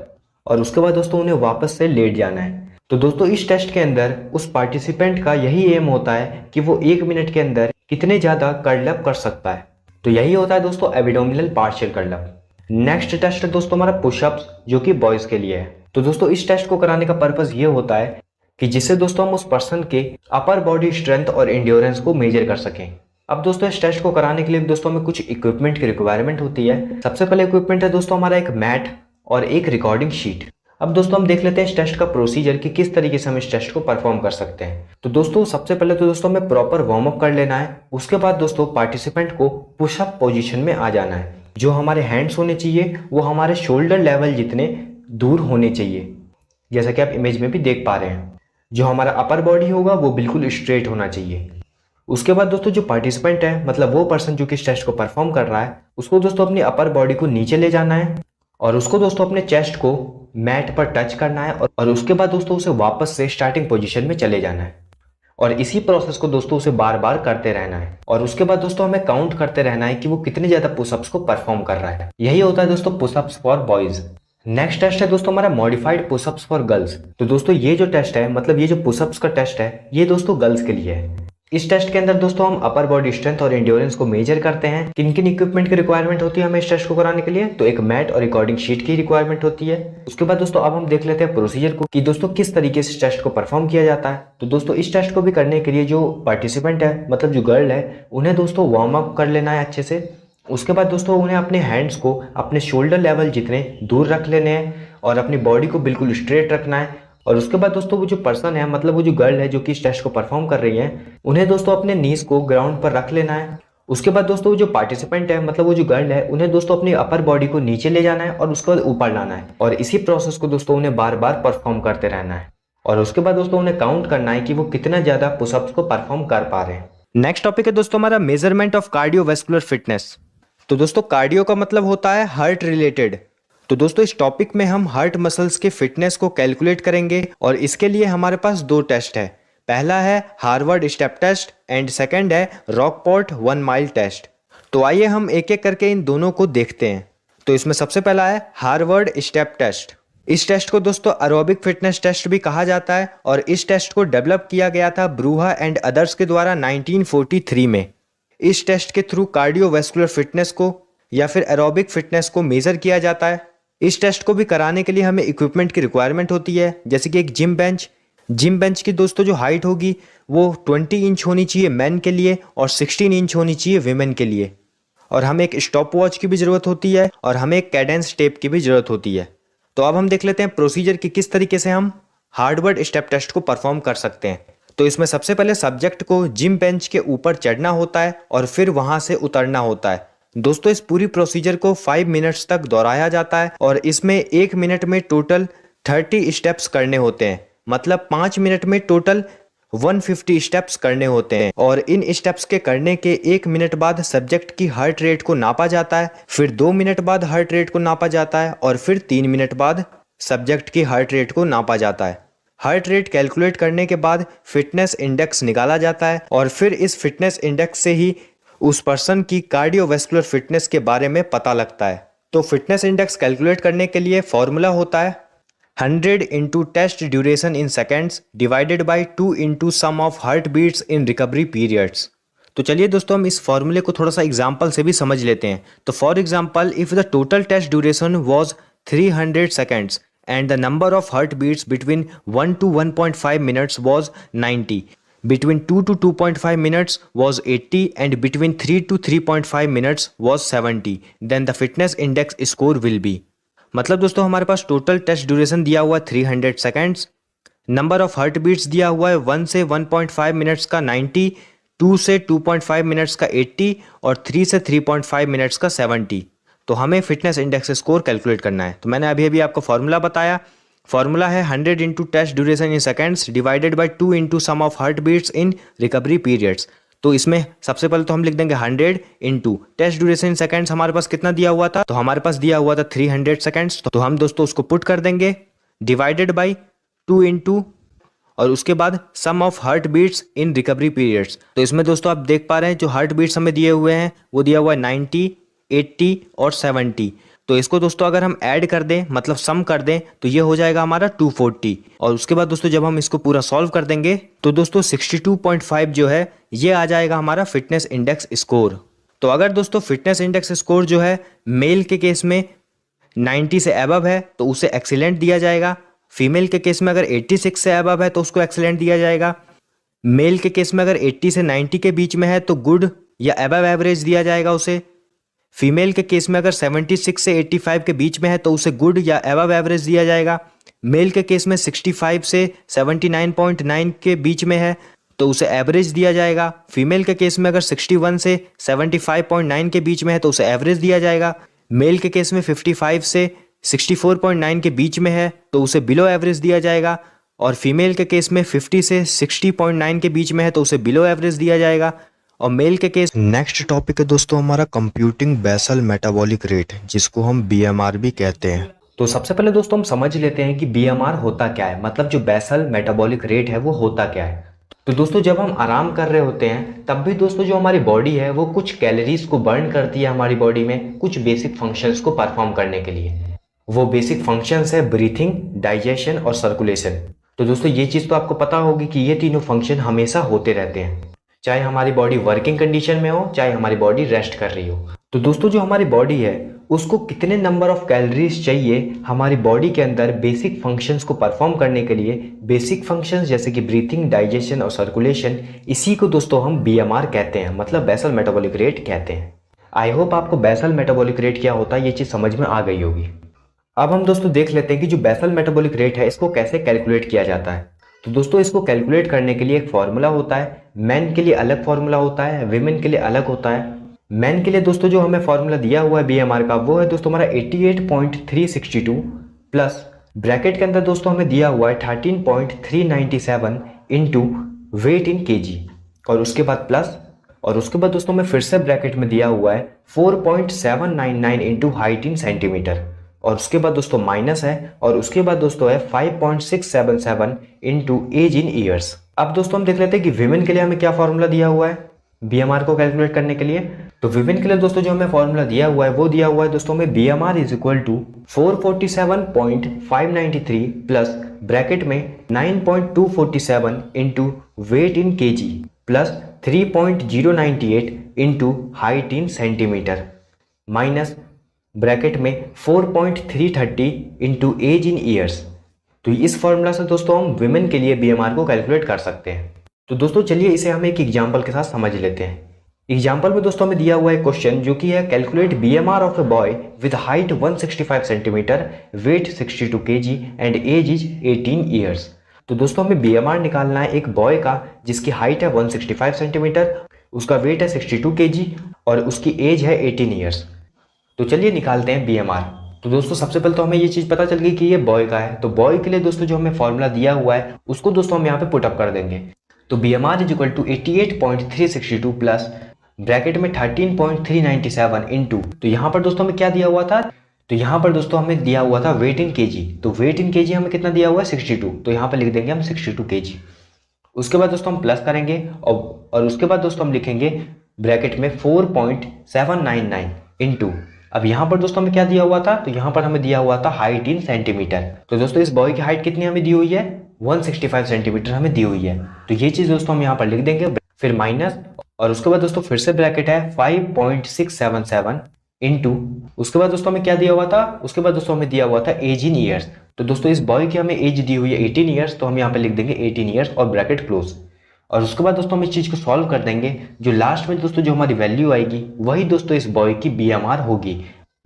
और उसके बाद दोस्तों उन्हें वापस से लेट जाना है। तो दोस्तों इस टेस्ट के अंदर उस पार्टिसिपेंट का यही एम होता है कि वो 1 मिनट के अंदर कितने ज्यादा कर्ल अप कर सकता है। तो यही होता है दोस्तों abdominal partial curl up. Next test है दोस्तों हमारा पुशअप्स, जो कि बॉयज के लिए है। तो दोस्तों इस टेस्ट को कराने का पर्पज ये होता है कि जिससे दोस्तों हम उस पर्सन के अपर बॉडी स्ट्रेंथ और एंड्योरेंस को मेजर कर सकें। अब दोस्तों इस टेस्ट को कराने के लिए दोस्तों हमें कुछ इक्विपमेंट की रिक्वायरमेंट होती है। सबसे पहले इक्विपमेंट है दोस्तों हमारा एक मैट और एक रिकॉर्डिंग शीट। अब दोस्तों हम देख लेते हैं इस टेस्ट का प्रोसीजर कि किस तरीके से हम इस टेस्ट को परफॉर्म कर सकते हैं। तो दोस्तों सबसे पहले तो दोस्तों हमें प्रॉपर वार्म अप कर लेना है। उसके बाद दोस्तों पार्टिसिपेंट को पुशअप पोजीशन में आ जाना है। जो हमारे हैंड्स होने चाहिए वो हमारे शोल्डर लेवल जितने दूर होने चाहिए, जैसा कि आप इमेज में भी देख पा रहे हैं। जो हमारा अपर बॉडी होगा वो बिल्कुल स्ट्रेट होना चाहिए। उसके बाद दोस्तों जो पार्टिसिपेंट है, मतलब वो पर्सन जो कि इस टेस्ट को परफॉर्म कर रहा है, उसको दोस्तों अपनी अपर बॉडी को नीचे ले जाना है और उसको दोस्तों अपने चेस्ट को मैट पर टच करना है और उसके बाद दोस्तों उसे वापस से स्टार्टिंग पोजीशन में चले जाना है। और इसी प्रोसेस को दोस्तों उसे बार बार करते रहना है। और उसके बाद दोस्तों हमें काउंट करते रहना है कि वो कितने ज्यादा पुशअप्स को परफॉर्म कर रहा है। यही होता है दोस्तों push ups for boys. Next test है दोस्तों हमारा मॉडिफाइड पुशअप्स फॉर गर्ल्स। तो दोस्तों ये जो टेस्ट है, मतलब ये जो पुशअप्स का टेस्ट है, ये दोस्तों गर्ल्स के लिए है। इस टेस्ट के अंदर दोस्तों हम अपर बॉडी स्ट्रेंथ और एंड्योरेंस को मेजर करते हैं। किन किन इक्विपमेंट की रिक्वायरमेंट होती है हमें इस टेस्ट को कराने के लिए? तो एक मैट और रिकॉर्डिंग शीट की रिक्वायरमेंट होती है। उसके बाद दोस्तों अब हम देख लेते हैं प्रोसीजर को कि दोस्तों किस तरीके से इस टेस्ट को परफॉर्म किया जाता है। तो दोस्तों इस टेस्ट को भी करने के लिए जो पार्टिसिपेंट है, मतलब जो गर्ल है, उन्हें दोस्तों वार्म अप कर लेना है अच्छे से। उसके बाद दोस्तों उन्हें अपने हैंड्स को अपने शोल्डर लेवल जितने दूर रख लेने हैं और अपनी बॉडी को बिल्कुल स्ट्रेट रखना है। और उसके बाद दोस्तों वो जो पर्सन है, मतलब वो जो गर्ल है जो कि इस टेस्ट को परफॉर्म कर रही है, उन्हें दोस्तों अपने नीज को ग्राउंड पर रख लेना है। उसके बाद दोस्तों वो जो पार्टिसिपेंट है, मतलब वो जो गर्ल है, उन्हें दोस्तों अपनी अपर बॉडी को नीचे ले जाना है और उसके बाद ऊपर लाना है। और इसी प्रोसेस को दोस्तों उन्हें बार बार परफॉर्म करते रहना है। और उसके बाद दोस्तों उन्हें काउंट करना है कि वो कितना ज्यादा पुशअप्स को परफॉर्म कर पा रहे हैं। नेक्स्ट टॉपिक है दोस्तों हमारा मेजरमेंट ऑफ कार्डियोवैस्कुलर फिटनेस। तो दोस्तों कार्डियो का मतलब होता है हार्ट रिलेटेड। तो दोस्तों इस टॉपिक में हम हार्ट मसल्स के फिटनेस को कैलकुलेट करेंगे और इसके लिए हमारे पास 2 टेस्ट है। पहला है Harvard step test and second है रॉकपोर्ट 1 माइल टेस्ट। तो आइए हम एक एक करके इन दोनों को देखते हैं। तो इसमें सबसे पहला है हार्वर्ड स्टेप टेस्ट। इस टेस्ट को दोस्तों एरोबिक फिटनेस टेस्ट भी कहा जाता है और इस टेस्ट को डेवलप किया गया था ब्रूहा एंड अदर्स के द्वारा 1943 में। इस टेस्ट के थ्रू कार्डियोवैस्कुलर फिटनेस को या फिर एरोबिक फिटनेस को मेजर किया जाता है। इस टेस्ट को भी कराने के लिए हमें इक्विपमेंट की रिक्वायरमेंट होती है, जैसे कि एक जिम बेंच। जिम बेंच की दोस्तों जो हाइट होगी वो 20 इंच होनी चाहिए मेन के लिए और 16 इंच होनी चाहिए वीमेन के लिए। और हमें एक स्टॉप वॉच की भी जरूरत होती है और हमें एक कैडेंस टेप की भी जरूरत होती है। तो अब हम देख लेते हैं प्रोसीजर की किस तरीके से हम हार्वर्ड स्टेप टेस्ट को परफॉर्म कर सकते हैं। तो इसमें सबसे पहले सब्जेक्ट को जिम बेंच के ऊपर चढ़ना होता है और फिर वहां से उतरना होता है। दोस्तों इस पूरी प्रोसीजर को 5 मिनट्स तक दोहराया जाता है और इसमें 1 मिनट में टोटल 30 स्टेप्स करने होते हैं। मतलब 5 मिनट में टोटल 150 स्टेप्स करने होते हैं और इन स्टेप्स के करने के 1 मिनट बाद सब्जेक्ट की हार्ट रेट को नापा जाता है, फिर 2 मिनट बाद हार्ट रेट को नापा जाता है और फिर 3 मिनट बाद सब्जेक्ट की हार्ट रेट को नापा जाता है। हार्ट रेट कैलकुलेट करने के बाद फिटनेस इंडेक्स निकाला जाता है और फिर इस फिटनेस इंडेक्स से ही उस पर्सन की कार्डियोवैस्कुलर फिटनेस के बारे में पता लगता है। तो फिटनेस इंडेक्स कैलकुलेट करने के लिए फॉर्मूला होता है 100 into test duration in seconds divided by 2 into sum of heart beats in recovery periods. तो चलिए दोस्तों हम इस फॉर्मूले को थोड़ा सा एग्जाम्पल से भी समझ लेते हैं। तो for example if the total test duration was 300 seconds and the number of heartbeats between 1 to 1.5 minutes was 90, between 2 to 2.5 minutes was 80 and between 3 to 3.5 minutes was 70, then the fitness index score will be। मतलब दोस्तों हमारे पास total test duration दिया हुआ है 300 seconds, number of heart beats दिया हुआ है 1 से 1.5 मिनट्स का 90, 2 से 2.5 मिनट्स का 80 और 3 से 3.5 मिनट्स का 70। तो हमें फिटनेस इंडेक्स स्कोर कैलकुलेट करना है। तो मैंने अभी आपको फॉर्मूला बताया, फॉर्मूला है 100 into test duration in seconds divided by 2 into sum of heart beats in recovery periods. तो इसमें सबसे पहले तो हम लिख देंगे 100 into test duration in seconds हमारे पास कितना दिया हुआ था, तो हमारे पास दिया हुआ था 300 सेकेंड्स। तो हम दोस्तों उसको पुट कर देंगे डिवाइडेड बाई 2 इंटू और उसके बाद some of heart beats in recovery periods. तो इसमें दोस्तों आप देख पा रहे हैं जो हार्ट बीट्स हमें दिए हुए हैं वो दिया हुआ है 90, 80 और 70। तो इसको दोस्तों अगर हम ऐड कर दें मतलब सम कर दें तो ये हो जाएगा हमारा 240 और उसके बाद दोस्तों जब हम इसको पूरा सॉल्व कर देंगे तो दोस्तों 62.5 जो है ये आ जाएगा हमारा फिटनेस इंडेक्स स्कोर। तो अगर दोस्तों फिटनेस इंडेक्स स्कोर जो है मेल के केस में 90 से अबव है तो उसे एक्सीलेंट दिया जाएगा, फीमेल के केस में अगर 86 से अबव है तो उसको एक्सीलेंट दिया जाएगा, मेल के केस में अगर 80 से 90 के बीच में है तो गुड या अबव एवरेज दिया जाएगा उसे, फीमेल के केस में अगर 76 से 85 के बीच में है तो उसे गुड या अबव एवरेज दिया जाएगा, मेल के केस में 65 से 79.9 के बीच में है तो उसे एवरेज दिया जाएगा, फीमेल के केस में अगर 61 से 75.9 के बीच में है तो उसे एवरेज दिया जाएगा, मेल के केस में 55 से 64.9 के बीच में है तो उसे बिलो एवरेज दिया जाएगा और फीमेल के केस में 50 से 60.9 के बीच में है तो उसे बिलो एवरेज दिया जाएगा और मेल के केस। नेक्स्ट टॉपिक है दोस्तों हमारा कंप्यूटिंग बेसल मेटाबॉलिक रेट जिसको हम बीएमआर भी कहते हैं। तो सबसे पहले दोस्तों हम समझ लेते हैं कि बीएमआर होता क्या है, मतलब जो बेसल मेटाबॉलिक रेट है वो होता क्या है। तो दोस्तों जब हम आराम कर रहे होते हैं तब भी दोस्तों जो हमारी बॉडी है वो कुछ कैलोरीज को बर्न करती है हमारी बॉडी में कुछ बेसिक फंक्शंस को परफॉर्म करने के लिए। वो बेसिक फंक्शंस है ब्रीथिंग, डाइजेशन और सर्कुलेशन। तो दोस्तों ये चीज़ तो आपको पता होगी कि ये तीनों फंक्शन हमेशा होते रहते हैं चाहे हमारी बॉडी वर्किंग कंडीशन में हो चाहे हमारी बॉडी रेस्ट कर रही हो। तो दोस्तों जो हमारी बॉडी है उसको कितने नंबर ऑफ कैलोरीज चाहिए हमारी बॉडी के अंदर बेसिक फंक्शंस को परफॉर्म करने के लिए, बेसिक फंक्शंस जैसे कि ब्रीथिंग, डाइजेशन और सर्कुलेशन, इसी को दोस्तों हम बीएमआर कहते हैं, मतलब बेसल मेटाबॉलिक रेट कहते हैं। आई होप आपको बेसल मेटाबॉलिक रेट क्या होता है ये चीज़ समझ में आ गई होगी। अब हम दोस्तों देख लेते हैं कि जो बेसल मेटाबॉलिक रेट है इसको कैसे कैलकुलेट किया जाता है। तो दोस्तों इसको कैलकुलेट करने के लिए एक फॉर्मूला होता है, मैन के लिए अलग फॉर्मूला होता है, विमेन के लिए अलग होता है। मैन के लिए दोस्तों जो हमें फॉर्मूला दिया हुआ है बीएमआर का वो है दोस्तों हमारा 88.362 प्लस ब्रैकेट के अंदर दोस्तों हमें दिया हुआ है 13.397 इंटू वेट इन केजी और उसके बाद प्लस और उसके बाद दोस्तों हमें फिर से ब्रैकेट में दिया हुआ है 4.799 इंटू हाइट इन सेंटीमीटर और उसके बाद दोस्तों माइनस है और उसके बाद दोस्तों है 5.677 इंटू एज इन ईयर्स। अब दोस्तों हम देख लेते हैं कि विमेन के लिए हमें क्या फॉर्मूला दिया हुआ है बीएमआर को कैलकुलेट करने के लिए। तो विमेन के लिए दोस्तों जो हमें फॉर्मूला दिया हुआ है वो दिया हुआ है दोस्तों हमें BMR is equal to 447.593 plus bracket में 9.247 into weight in kg plus 3.098 into height in centimetre minus bracket में 4.330 इंटू एज इन ईयर्स। तो इस फॉर्मूला से दोस्तों हम विमेन के लिए बीएमआर को कैलकुलेट कर सकते हैं। तो दोस्तों चलिए इसे हम एक एग्जांपल के साथ समझ लेते हैं। एग्जांपल में दोस्तों हमें दिया हुआ है क्वेश्चन जो कि है calculate BMR of a boy with height 165 centimetre, weight 62 kg and age is 18 years. तो दोस्तों हमें बीएमआर निकालना है एक बॉय का जिसकी हाइट है 165 सेंटीमीटर, उसका वेट है 62 केजी और उसकी एज है 18 ईयर्स। तो चलिए निकालते हैं बीएमआर। तो दोस्तों सबसे पहले तो हमें ये चीज पता चल गई कि ये बॉय का है। तो बॉय के लिए दोस्तों जो हमें फॉर्मूला दिया हुआ है उसको दोस्तों हम यहाँ पे पुटअप कर देंगे। तो BMR is equal to 88.362 plus bracket में 13.397 इंटू, तो यहाँ पर दोस्तों हमें क्या दिया हुआ था, तो यहाँ पर दोस्तों हमें दिया हुआ था वेट इन केजी। तो वेट इन केजी हमें कितना दिया हुआ है 62, तो यहाँ पर लिख देंगे हम 62 kg। उसके बाद दोस्तों हम प्लस करेंगे और उसके बाद दोस्तों हम लिखेंगे ब्रैकेट में 4.799 इंटू, अब यहाँ पर दोस्तों हमें क्या दिया हुआ था, तो यहाँ पर हमें दिया हुआ था हाइट इन सेंटीमीटर। तो दोस्तों इस बॉय की हाइट कितनी हमें दी हुई है, 165 सेंटीमीटर हमें दी हुई है। तो ये चीज दोस्तों हम यहाँ पर लिख देंगे, फिर माइनस और उसके बाद दोस्तों फिर से ब्रैकेट है 5.677 इंटू, उसके बाद दोस्तों हमें क्या दिया हुआ था, उसके बाद दोस्तों हमें दिया हुआ था एज इन ईयर्स। तो दोस्तों इस बॉय की हमें एज दी हुई है 18 ईयर्स, तो हम यहाँ पे लिख देंगे 18 ईयर्स और ब्रैकेट क्लोज। और उसके बाद दोस्तों हम इस चीज को सॉल्व कर देंगे, जो लास्ट में दोस्तों जो हमारी वैल्यू आएगी वही दोस्तों इस बॉय की BMR होगी।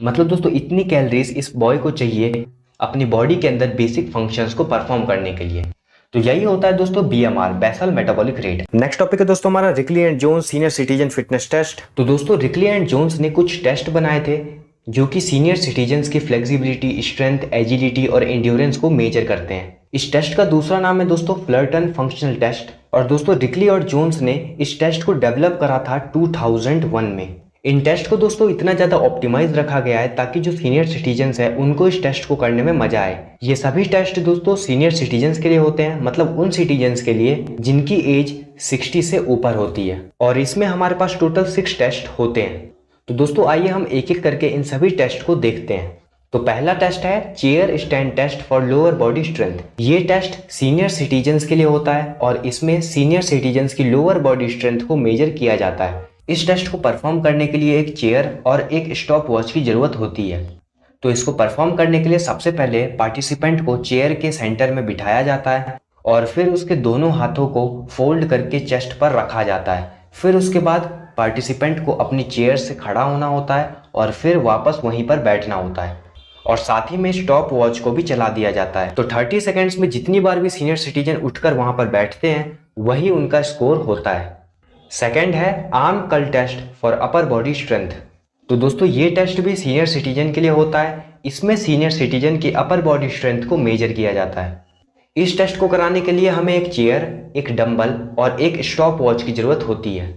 मतलब दोस्तों इतनी कैलोरीज इस बॉय को चाहिए अपनी बॉडी के अंदर बेसिक फंक्शंस को परफॉर्म करने के लिए। तो यही होता है दोस्तों BMR, basal metabolic rate. Next topic है दोस्तों हमारा Rikli and Jones senior citizen fitness test. तो दोस्तों रिकली एंड जोन्स ने कुछ टेस्ट बनाए थे जो कि सीनियर सिटीजन्स की फ्लेक्सिबिलिटी, स्ट्रेंथ, एजिलिटी और एंड्योरेंस को मेजर करते हैं। इस टेस्ट का दूसरा नाम है दोस्तों फ्लर्टन फंक्शनल टेस्ट। और दोस्तों रिकली और जोन्स ने इस टेस्ट को डेवलप करा था 2001 में। इन टेस्ट को दोस्तों इतना ज्यादा ऑप्टिमाइज रखा गया है ताकि जो सीनियर सिटीजन्स है उनको इस टेस्ट को करने में मजा आए। ये सभी टेस्ट दोस्तों सीनियर सिटीजन्स के लिए होते हैं, मतलब उन सिटीजन्स के लिए जिनकी एज 60 से ऊपर होती है। और इसमें हमारे पास टोटल 6 टेस्ट होते हैं। तो दोस्तों आइए हम एक एक करके इन सभी टेस्ट को देखते हैं। तो पहला टेस्ट है chair stand test for lower body strength. ये टेस्ट सीनियर सिटीजन्स के लिए होता है और इसमें सीनियर सिटीजन्स की लोअर बॉडी स्ट्रेंथ को मेजर किया जाता है। इस टेस्ट को परफॉर्म करने के लिए एक चेयर और एक स्टॉप वॉच की जरूरत होती है। तो इसको परफॉर्म करने के लिए सबसे पहले पार्टिसिपेंट को चेयर के सेंटर में बिठाया जाता है और फिर उसके दोनों हाथों को फोल्ड करके चेस्ट पर रखा जाता है। फिर उसके बाद पार्टिसिपेंट को अपनी चेयर से खड़ा होना होता है और फिर वापस वहीं पर बैठना होता है और साथ ही में स्टॉप वॉच को भी चला दिया जाता है। तो 30 सेकेंड्स में जितनी बार भी सीनियर सिटीजन उठकर वहां पर बैठते हैं वही उनका स्कोर होता है। सेकेंड है arm curl test for upper body strength. तो दोस्तों ये टेस्ट भी सीनियर सिटीजन के लिए होता है। इसमें सीनियर सिटीजन की अपर बॉडी स्ट्रेंथ को मेजर किया जाता है। इस टेस्ट को कराने के लिए हमें एक चेयर, एक डंबल और एक स्टॉप वॉच की जरूरत होती है।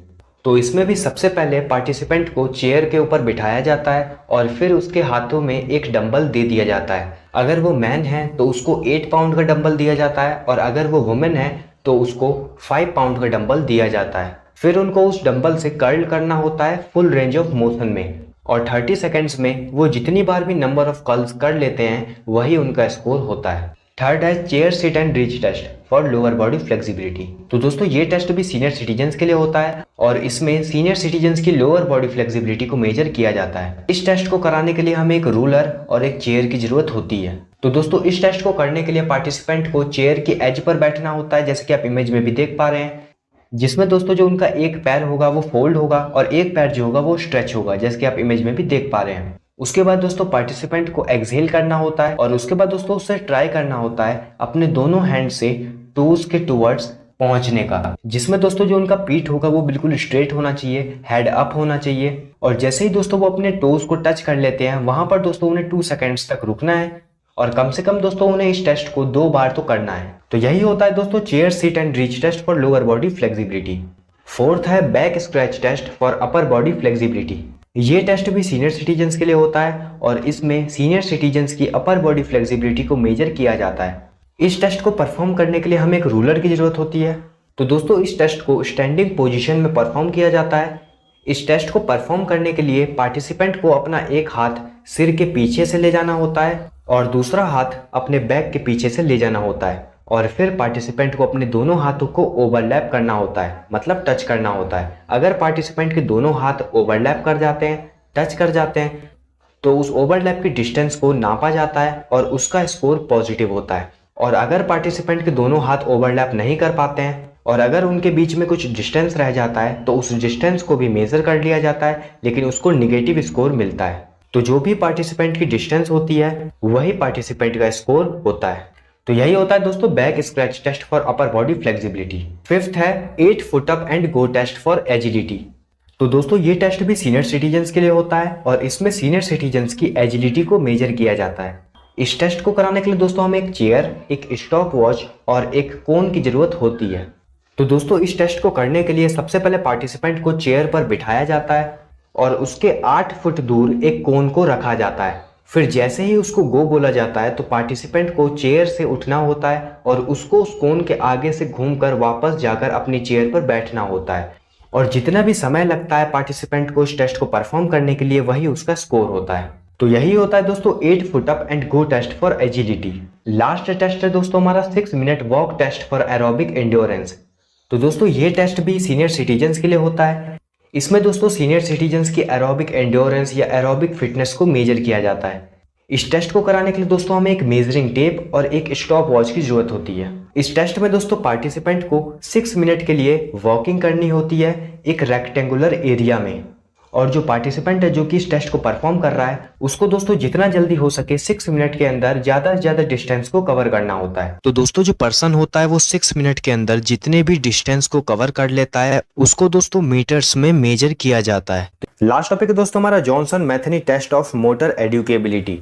तो इसमें भी सबसे पहले पार्टिसिपेंट को चेयर के ऊपर बिठाया जाता है और फिर उसके हाथों में एक डंबल दे दिया जाता है। अगर वो मैन है तो उसको 8 पाउंड का डंबल दिया जाता है और अगर वो वुमेन है तो उसको 5 पाउंड का डंबल दिया जाता है। फिर उनको उस डंबल से कर्ल करना होता है फुल रेंज ऑफ मोशन में और 30 सेकेंड्स में वो जितनी बार भी नंबर ऑफ कर्ल्स कर लेते हैं वही उनका स्कोर होता है। थर्ड है chair sit and reach test for lower body flexibility. तो दोस्तों ये टेस्ट भी सीनियर सिटीजन्स के लिए होता है और इसमें सीनियर सिटीजन्स की लोअर बॉडी फ्लेक्सिबिलिटी को मेजर किया जाता है। इस टेस्ट को कराने के लिए हमें एक रूलर और एक चेयर की जरूरत होती है। तो दोस्तों इस टेस्ट को करने के लिए पार्टिसिपेंट को चेयर की एज पर बैठना होता है, जैसे कि आप इमेज में भी देख पा रहे हैं, जिसमें दोस्तों जो उनका एक पैर होगा वो फोल्ड होगा और एक पैर जो होगा वो स्ट्रेच होगा, जैसे कि आप इमेज में भी देख पा रहे हैं। उसके बाद दोस्तों पार्टिसिपेंट को एक्सहेल करना होता है और उसके बाद दोस्तों उससे ट्राई करना होता है अपने दोनों हैंड से टोज के टुवर्ड्स पहुंचने का, जिसमें दोस्तों जो उनका पीठ होगा वो बिल्कुल स्ट्रेट होना चाहिए, हेड अप होना चाहिए। और जैसे ही दोस्तों वो अपने टोज को टच कर लेते हैं वहां पर दोस्तों उन्हें 2 सेकेंड्स तक रुकना है और कम से कम दोस्तों उन्हें इस टेस्ट को 2 बार तो करना है। तो यही होता है दोस्तों chair sit and reach test for lower body flexibility. Fourth है back scratch test for upper body flexibility. ये टेस्ट भी सीनियर सिटीजन्स के लिए होता है और इसमें सीनियर सिटीजन्स की अपर बॉडी फ्लेक्सिबिलिटी को मेजर किया जाता है। इस टेस्ट को परफॉर्म करने के लिए हमें एक रूलर की जरूरत होती है। तो दोस्तों इस टेस्ट को स्टैंडिंग पोजीशन में परफॉर्म किया जाता है। इस टेस्ट को परफॉर्म करने के लिए पार्टिसिपेंट को अपना एक हाथ सिर के पीछे से ले जाना होता है और दूसरा हाथ अपने बैक के पीछे से ले जाना होता है और फिर पार्टिसिपेंट को अपने दोनों हाथों को ओवरलैप करना होता है, मतलब टच करना होता है। अगर पार्टिसिपेंट के दोनों हाथ ओवरलैप कर जाते हैं, टच कर जाते हैं, तो उस ओवरलैप की डिस्टेंस को नापा जाता है और उसका स्कोर पॉजिटिव होता है। और अगर पार्टिसिपेंट के दोनों हाथ ओवरलैप नहीं कर पाते हैं और अगर उनके बीच में कुछ डिस्टेंस रह जाता है तो उस डिस्टेंस को भी मेजर कर लिया जाता है, लेकिन उसको निगेटिव स्कोर मिलता है। तो जो भी पार्टिसिपेंट की डिस्टेंस होती है वही पार्टिसिपेंट का स्कोर होता है। तो यही होता है दोस्तों back scratch test for upper body flexibility. Fifth है 8 foot up and go test for agility. तो दोस्तों ये टेस्ट भी सीनियर सिटीजन्स के लिए होता है और इसमें सीनियर सिटीजन्स की एजिलिटी को मेजर किया जाता है। इस टेस्ट को कराने के लिए दोस्तों हमें एक चेयर, एक स्टॉप वॉच और एक कोन की जरूरत होती है। तो दोस्तों इस टेस्ट को करने के लिए सबसे पहले पार्टिसिपेंट को चेयर पर बिठाया जाता है और उसके 8 फुट दूर एक कोन को रखा जाता है। फिर जैसे ही उसको गो बोला जाता है तो पार्टिसिपेंट को चेयर से उठना होता है और उसको उस कोन के आगे से घूमकर वापस जाकर अपनी चेयर पर बैठना होता है। और जितना भी समय लगता है पार्टिसिपेंट को इस टेस्ट को परफॉर्म करने के लिए वही उसका स्कोर होता है। तो यही होता है दोस्तों 8 foot up and go test for agility. Last test है दोस्तों हमारा 6 minute walk test for aerobic endurance. तो दोस्तों ये टेस्ट भी सीनियर सिटीजन्स के लिए होता है। इसमें दोस्तों सीनियर सिटीजन्स की एरोबिक एंड्योरेंस या एरोबिक फिटनेस को मेजर किया जाता है। इस टेस्ट को कराने के लिए दोस्तों हमें एक मेजरिंग टेप और एक स्टॉप वॉच की जरूरत होती है। इस टेस्ट में दोस्तों पार्टिसिपेंट को 6 मिनट के लिए वॉकिंग करनी होती है एक रेक्टेंगुलर एरिया में। और जो पार्टिसिपेंट है जो कि इस टेस्ट को परफॉर्म कर रहा है उसको दोस्तों जितना जल्दी हो सके 6 मिनट के अंदर ज्यादा से ज्यादा डिस्टेंस को कवर करना होता है। तो दोस्तों जो पर्सन होता है वो 6 मिनट के अंदर जितने भी डिस्टेंस को कवर कर लेता है उसको दोस्तों मीटर्स में मेजर किया जाता है। लास्ट टॉपिक है दोस्तों हमारा Johnson Metheny test of motor educability.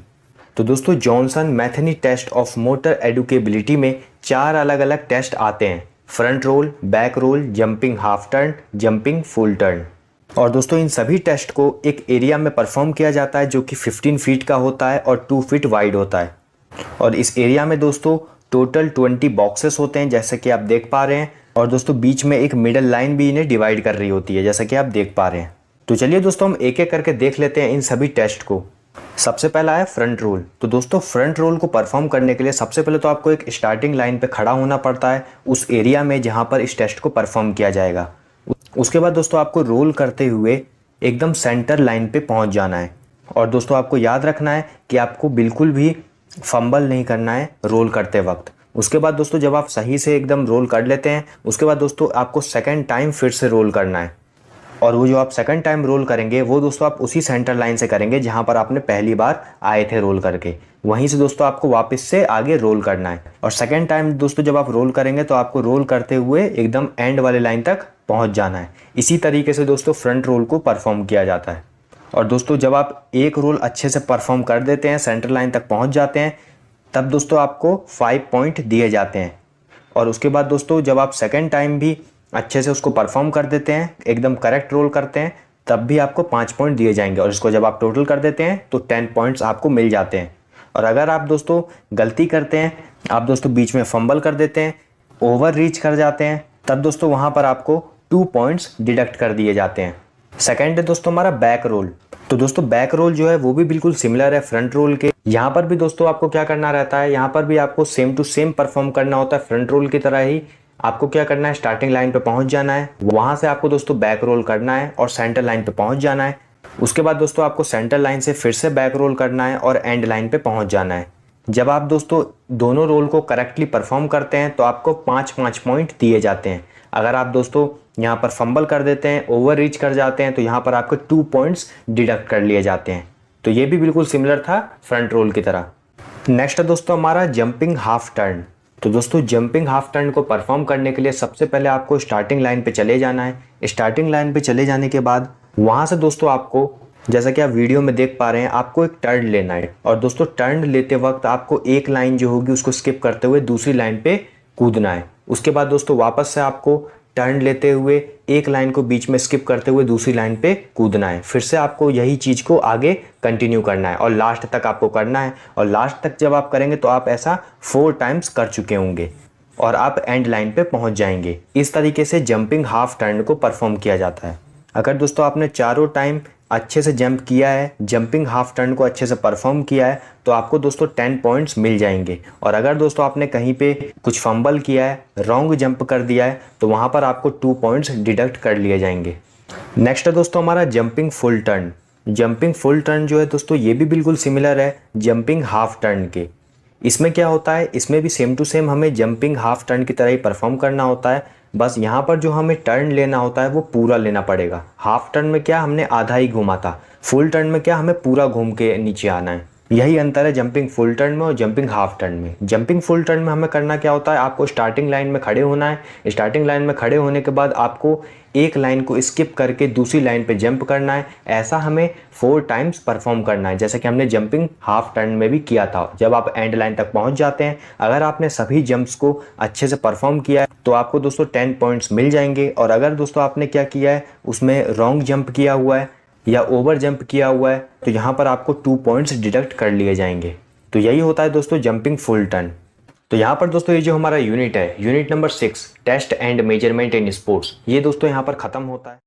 तो दोस्तों Johnson Metheny test of motor educability में 4 अलग अलग टेस्ट आते हैं, front roll, back roll, jumping half turn, jumping full turn. और दोस्तों इन सभी टेस्ट को एक एरिया में परफॉर्म किया जाता है जो कि 15 फीट का होता है और 2 फीट वाइड होता है। और इस एरिया में दोस्तों टोटल 20 बॉक्सेस होते हैं जैसे कि आप देख पा रहे हैं। और दोस्तों बीच में एक मिडल लाइन भी इन्हें डिवाइड कर रही होती है जैसा कि आप देख पा रहे हैं। तो चलिए दोस्तों हम एक एक करके देख लेते हैं इन सभी टेस्ट को। सबसे पहला है फ्रंट रोल। तो दोस्तों फ्रंट रोल को परफॉर्म करने के लिए सबसे पहले तो आपको एक स्टार्टिंग लाइन पे खड़ा होना पड़ता है उस एरिया में जहाँ पर इस टेस्ट को परफॉर्म किया जाएगा। उसके बाद दोस्तों आपको रोल करते हुए एकदम सेंटर लाइन पे पहुंच जाना है। और दोस्तों आपको याद रखना है कि आपको बिल्कुल भी फंबल नहीं करना है रोल करते वक्त। उसके बाद दोस्तों जब आप सही से एकदम रोल कर लेते हैं उसके बाद दोस्तों आपको सेकंड टाइम फिर से रोल करना है। और वो जो आप सेकंड टाइम रोल करेंगे वो दोस्तों आप उसी सेंटर लाइन से करेंगे जहां पर आपने पहली बार आए थे रोल करके। वहीं से दोस्तों आपको वापस से आगे रोल करना है। और सेकंड टाइम दोस्तों जब आप रोल करेंगे तो आपको रोल करते हुए एकदम एंड वाले लाइन तक पहुंच जाना है। इसी तरीके से दोस्तों फ्रंट रोल को परफॉर्म किया जाता है। और दोस्तों जब आप एक रोल अच्छे से परफॉर्म कर देते हैं, सेंटर लाइन तक पहुंच जाते हैं, तब दोस्तों आपको 5 पॉइंट दिए जाते हैं। और उसके बाद दोस्तों जब आप सेकंड टाइम भी अच्छे से उसको परफॉर्म कर देते हैं, एकदम करेक्ट रोल करते हैं, तब भी आपको 5 पॉइंट दिए जाएंगे। और इसको जब आप टोटल कर देते हैं तो 10 पॉइंट्स आपको मिल जाते हैं। और अगर आप दोस्तों गलती करते हैं, आप दोस्तों बीच में फंबल कर देते हैं, ओवर रीच कर जाते हैं, तब दोस्तों वहाँ पर आपको 2 पॉइंट्स डिडक्ट कर दिए जाते हैं। सेकंड है दोस्तों हमारा बैक रोल। तो दोस्तों बैक रोल जो है वो भी बिल्कुल सिमिलर है फ्रंट रोल के। यहाँ पर भी दोस्तों आपको क्या करना रहता है, यहाँ पर भी आपको सेम टू सेम परफॉर्म करना होता है फ्रंट रोल की तरह ही। आपको क्या करना है, स्टार्टिंग लाइन पे पहुंच जाना है, वहां से आपको दोस्तों बैक रोल करना है और सेंटर लाइन पे पहुंच जाना है। उसके बाद दोस्तों आपको सेंटर लाइन से फिर से बैक रोल करना है और एंड लाइन पे पहुंच जाना है। जब आप दोस्तों दोनों रोल को करेक्टली परफॉर्म करते हैं तो आपको 5-5 पॉइंट दिए जाते हैं। अगर आप दोस्तों यहाँ पर फंबल कर देते हैं, ओवर रीच कर जाते हैं, तो यहाँ पर आपके 2 पॉइंट्स डिडक्ट कर लिए जाते हैं। तो ये भी बिल्कुल सिमिलर था फ्रंट रोल की तरह। नेक्स्ट है दोस्तों हमारा जंपिंग हाफ टर्न। तो दोस्तों जंपिंग हाफ टर्न को परफॉर्म करने के लिए सबसे पहले आपको स्टार्टिंग लाइन पे चले जाना है। स्टार्टिंग लाइन पे चले जाने के बाद वहां से दोस्तों आपको, जैसा कि आप वीडियो में देख पा रहे हैं, आपको एक टर्न लेना है। और दोस्तों टर्न लेते वक्त आपको एक लाइन जो होगी उसको स्किप करते हुए दूसरी लाइन पे कूदना है। उसके बाद दोस्तों वापस से आपको टर्न लेते हुए एक लाइन को बीच में स्किप करते हुए दूसरी लाइन पे कूदना है। फिर से आपको यही चीज को आगे कंटिन्यू करना है और लास्ट तक आपको करना है। और लास्ट तक जब आप करेंगे तो आप ऐसा 4 टाइम्स कर चुके होंगे और आप एंड लाइन पे पहुंच जाएंगे। इस तरीके से जंपिंग हाफ टर्न को परफॉर्म किया जाता है। अगर दोस्तों आपने चारों टाइम अच्छे से जंप किया है, जंपिंग हाफ टर्न को अच्छे से परफॉर्म किया है, तो आपको दोस्तों 10 पॉइंट्स मिल जाएंगे। और अगर दोस्तों आपने कहीं पे कुछ फंबल किया है, रॉन्ग जंप कर दिया है, तो वहां पर आपको 2 पॉइंट्स डिडक्ट कर लिए जाएंगे। नेक्स्ट है दोस्तों हमारा jumping full turn. Jumping full turn जो है दोस्तों ये भी बिल्कुल सिमिलर है जंपिंग हाफ टर्न के। इसमें क्या होता है, इसमें भी सेम टू सेम हमें जंपिंग हाफ टर्न की तरह ही परफॉर्म करना होता है। बस यहाँ पर जो हमें टर्न लेना होता है वो पूरा लेना पड़ेगा। हाफ टर्न में क्या हमने आधा ही घूमा था, फुल टर्न में क्या हमें पूरा घूम के नीचे आना है। यही अंतर है जंपिंग फुल टर्न में और जंपिंग हाफ टर्न में। जंपिंग फुल टर्न में हमें करना क्या होता है, आपको स्टार्टिंग लाइन में खड़े होना है। स्टार्टिंग लाइन में खड़े होने के बाद आपको एक लाइन को स्किप करके दूसरी लाइन पे जंप करना है। ऐसा हमें 4 टाइम्स परफॉर्म करना है, जैसे कि हमने जंपिंग हाफ टर्न में भी किया था। जब आप एंड लाइन तक पहुंच जाते हैं, अगर आपने सभी जंप्स को अच्छे से परफॉर्म किया है तो आपको दोस्तों 10 पॉइंट्स मिल जाएंगे। और अगर दोस्तों आपने क्या किया है, उसमें रॉन्ग जंप किया हुआ है या ओवर जंप किया हुआ है, तो यहाँ पर आपको 2 पॉइंट्स डिडक्ट कर लिए जाएंगे। तो यही होता है दोस्तों जंपिंग फुल टर्न। तो यहाँ पर दोस्तों ये जो हमारा यूनिट है, unit number 6 test and measurement in sports, ये दोस्तों यहाँ पर ख़त्म होता है।